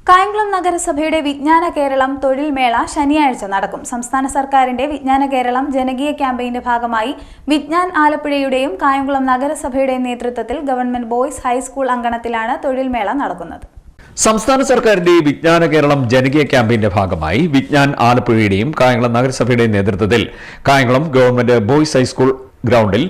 കായംകുളം നഗരസഭയുടെ വിജ്ഞാന കേരളം തൊഴിൽ മേള ശനിയാഴ്ച നടക്കും. സംസ്ഥാന സർക്കാരിന്റെ വിജ്ഞാന കേരളം ജനകീയ ക്യാമ്പയിന്റെ ഭാഗമായി വിജ്ഞാൻ ആലപ്പുഴയുടെയും കായംകുളം നഗരസഭയുടെയും നേതൃത്വത്തിൽ ഗവൺമെന്റ് ബോയ്സ് ഹൈസ്കൂൾ അങ്കണത്തിലാണ് തൊഴിൽ മേള നടക്കുന്നത്. സംസ്ഥാന സർക്കാരിന്റെ വിജ്ഞാന കേരളം ജനകീയ ക്യാമ്പയിന്റെ ഭാഗമായി വിജ്ഞാൻ ആലപ്പുഴയുടെയും കായംകുളം നഗരസഭയുടെയും നേതൃത്വത്തിൽ കായംകുളം ഗവൺമെന്റ് ബോയ്സ് ഹൈസ്കൂൾ ഗ്രൗണ്ടിൽ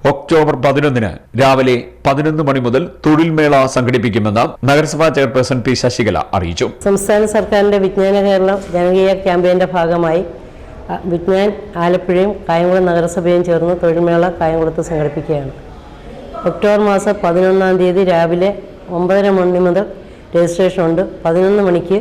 ഒക്ടോബർ 11 രാവിലെ 11 മണി മുതൽ തൊഴിൽ മേള സംഘടിപ്പിക്കുമെന്ന് നഗരസഭാ ചെയർപേഴ്സൺ പി ശശികല അറിയിച്ചു. സംസ്ഥാന സർക്കാരിന്റെ വിജ്ഞാന കേരളം ജനകീയ ക്യാമ്പയിന്റെ ഭാഗമായി വിജ്ഞാൻ ആലപ്പുഴയും കായംകുളം നഗരസഭയും ചേർന്ന് തൊഴിൽ മേള കായംകുളത്ത് സംഘടിപ്പിക്കുകയാണ്. ഒക്ടോബർ മാസം 11 രാവിലെ 9:30 മണി മുതൽ രജിസ്ട്രേഷൻ ഉണ്ട്. 11 മണിക്ക്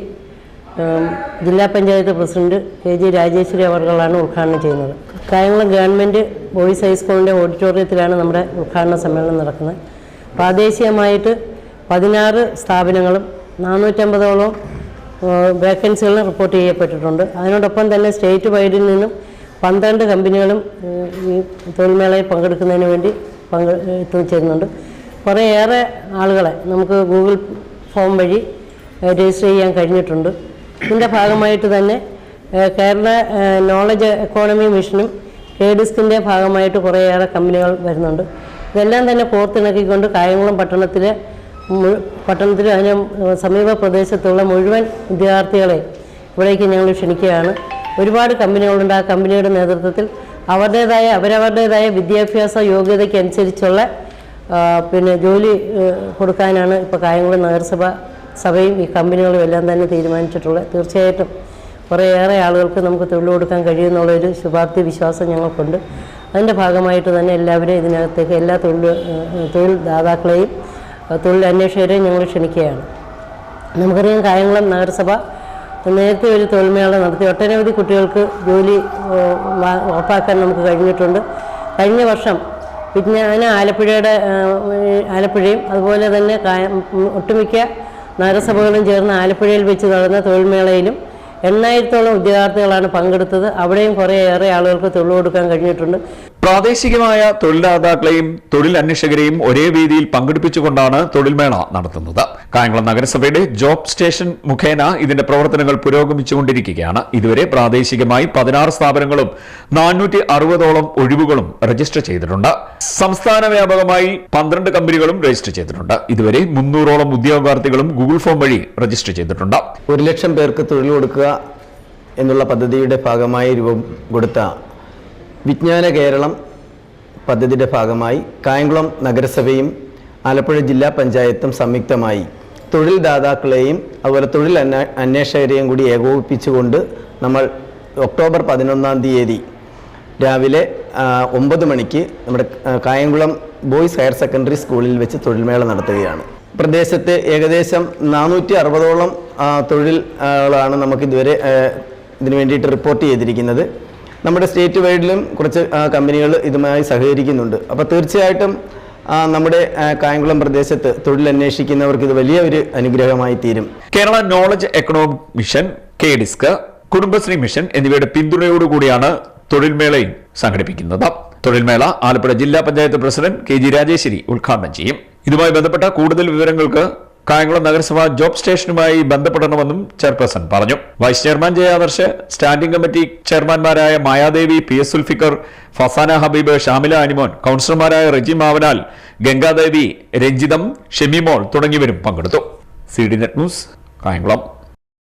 ജില്ലാ പഞ്ചായത്ത് പ്രസിഡന്റ് KG രാജേശ്വരി അവർകളാണ് ഉദ്ഘാടനം ചെയ്യുന്നത്. കായംകുളം ഗവൺമെൻറ് ബോയ്സ് ഹൈസ്കൂളിൻ്റെ ഓഡിറ്റോറിയത്തിലാണ് നമ്മുടെ ഉദ്ഘാടന സമ്മേളനം നടക്കുന്നത്. പ്രാദേശികമായിട്ട് 16 സ്ഥാപനങ്ങളും 450ഓളം വേക്കൻസികളും റിപ്പോർട്ട് ചെയ്യപ്പെട്ടിട്ടുണ്ട്. അതിനോടൊപ്പം തന്നെ സ്റ്റേറ്റ് വൈഡിൽ നിന്നും 12 കമ്പനികളും ഈ തൊഴിൽമേളയിൽ പങ്കെടുക്കുന്നതിന് വേണ്ടി എത്തിച്ചേരുന്നുണ്ട്. കുറേയേറെ ആളുകളെ നമുക്ക് ഗൂഗിൾ ഫോം വഴി രജിസ്റ്റർ ചെയ്യാൻ കഴിഞ്ഞിട്ടുണ്ട്. ഇതിൻ്റെ ഭാഗമായിട്ട് തന്നെ കേരള നോളജ് എക്കോണമി മിഷനും KDISCിൻ്റെ ഭാഗമായിട്ട് കുറേയേറെ കമ്പനികൾ വരുന്നുണ്ട്. ഇതെല്ലാം തന്നെ കോർത്തിണക്കിക്കൊണ്ട് കായംകുളം പട്ടണത്തിൽ അതിന് സമീപ പ്രദേശത്തുള്ള മുഴുവൻ വിദ്യാർത്ഥികളെ ഇവിടേക്ക് ഞങ്ങൾ ക്ഷണിക്കുകയാണ്. ഒരുപാട് കമ്പനികളുണ്ട്. ആ കമ്പനിയുടെ നേതൃത്വത്തിൽ അവരവരുടേതായ വിദ്യാഭ്യാസ യോഗ്യതയ്ക്കനുസരിച്ചുള്ള ജോലി കൊടുക്കാനാണ് ഇപ്പോൾ കായംകുളം നഗരസഭയും ഈ കമ്പനികളും എല്ലാം തന്നെ തീരുമാനിച്ചിട്ടുള്ളത്. തീർച്ചയായിട്ടും കുറേയേറെ ആളുകൾക്ക് നമുക്ക് തൊഴിൽ കൊടുക്കാൻ കഴിയുമെന്നുള്ളൊരു ശുഭാപ്തി വിശ്വാസം ഞങ്ങൾക്കുണ്ട്. അതിൻ്റെ ഭാഗമായിട്ട് തന്നെ എല്ലാവരെയും ഇതിനകത്തേക്ക് എല്ലാ തൊഴിൽ ദാതാക്കളെയും തൊഴിൽ അന്വേഷകരെയും ഞങ്ങൾ ക്ഷണിക്കുകയാണ്. നമുക്കറിയാം, കായംകുളം നഗരസഭ നേരത്തെ ഒരു തൊഴിൽമേള നടത്തി ഒട്ടനവധി കുട്ടികൾക്ക് ജോലി ഉറപ്പാക്കാൻ നമുക്ക് കഴിഞ്ഞിട്ടുണ്ട്. കഴിഞ്ഞ വർഷം വിജ്ഞാന ആലപ്പുഴയും അതുപോലെ തന്നെ ഒട്ടുമിക്ക നഗരസഭകളും ചേർന്ന് ആലപ്പുഴയിൽ വെച്ച് നടന്ന തൊഴിൽമേളയിലും 8,000-ഓളം വിദ്യാർത്ഥികളാണ് പങ്കെടുത്തത്. അവിടെയും കുറേയേറെ ആളുകൾക്ക് തൊഴിൽ കൊടുക്കാൻ കഴിഞ്ഞിട്ടുണ്ട്. പ്രാദേശികമായ തൊഴിൽദാതാക്കളെയും തൊഴിൽ അന്വേഷകരെയും ഒരേ വേദിയിൽ പങ്കെടുപ്പിച്ചുകൊണ്ടാണ് തൊഴിൽമേള നടത്തുന്നത്. കായംകുളം നഗരസഭയുടെ ജോബ് സ്റ്റേഷൻ മുഖേന ഇതിന്റെ പ്രവർത്തനങ്ങൾ പുരോഗമിച്ചുകൊണ്ടിരിക്കുകയാണ്. ഇതുവരെ പ്രാദേശികമായി 16 സ്ഥാപനങ്ങളും 460ഓളം ഒഴിവുകളും രജിസ്റ്റർ ചെയ്തിട്ടുണ്ട്. സംസ്ഥാന വ്യാപകമായി 12 കമ്പനികളും രജിസ്റ്റർ ചെയ്തിട്ടുണ്ട്. ഇതുവരെ 300ഓളം ഉദ്യോഗാർത്ഥികളും ഗൂഗിൾ ഫോം വഴി രജിസ്റ്റർ ചെയ്തിട്ടുണ്ട്. 1 ലക്ഷം പേർക്ക് തൊഴിൽ കൊടുക്കുക എന്നുള്ള പദ്ധതിയുടെ ഭാഗമായി രൂപം കൊടുത്ത വിജ്ഞാന കേരളം പദ്ധതിയുടെ ഭാഗമായി കായംകുളം നഗരസഭയും ആലപ്പുഴ ജില്ലാ പഞ്ചായത്തും സംയുക്തമായി തൊഴിൽ ദാതാക്കളെയും അതുപോലെ തൊഴിൽ അന്വേഷകരെയും കൂടി ഏകോപിപ്പിച്ചുകൊണ്ട് നമ്മൾ ഒക്ടോബർ 11 രാവിലെ 9 മണിക്ക് നമ്മുടെ കായംകുളം ബോയ്സ് ഹയർ സെക്കൻഡറി സ്കൂളിൽ വെച്ച് തൊഴിൽമേള നടത്തുകയാണ്. പ്രദേശത്ത് ഏകദേശം 460ഓളം തൊഴിലാണ് നമുക്കിതുവരെ ഇതിനു വേണ്ടിയിട്ട് റിപ്പോർട്ട് ചെയ്തിരിക്കുന്നത്. നമ്മുടെ സ്റ്റേറ്റ് വൈഡിലും കുറച്ച് കമ്പനികൾ ഇതുമായി സഹകരിക്കുന്നുണ്ട്. അപ്പോൾ തീർച്ചയായിട്ടും നമ്മുടെ കായംകുളം പ്രദേശത്ത് തൊഴിൽ അന്വേഷിക്കുന്നവർക്ക് ഇത് വലിയ ഒരു അനുഗ്രഹമായി തീരും. Kerala knowledge economy mission, KDISC, Kudumbashree mission എന്നിവയുടെ പിന്തുണയോടുകൂടിയാണ് തൊഴിൽമേളയും സംഘടിപ്പിക്കുന്നത്. തൊഴിൽമേള ആലപ്പുഴ ജില്ലാ പഞ്ചായത്ത് പ്രസിഡന്റ് KG രാജേശ്വരി ഉദ്ഘാടനം ചെയ്യും. ഇതുമായി ബന്ധപ്പെട്ട കൂടുതൽ വിവരങ്ങൾക്ക് കായംകുളം നഗരസഭ ജോബ് സ്റ്റേഷനുമായി ബന്ധപ്പെടണമെന്നും ചെയർപേഴ്സൺ പറഞ്ഞു. Vice chairman Jayadarsh, standing committee ചെയർമാൻമാരായ മായാദേവി, PS സുൽഫിക്കർ, ഫസാന ഹബീബ്, ഷാമില അനിമോൻ, കൌൺസിലർമാരായ റെജി മാവനാൽ, ഗംഗാദേവി, രഞ്ജിതം, ഷെമിമോൾ തുടങ്ങിയവരും പങ്കെടുത്തു. CD net news, Kayamkulam.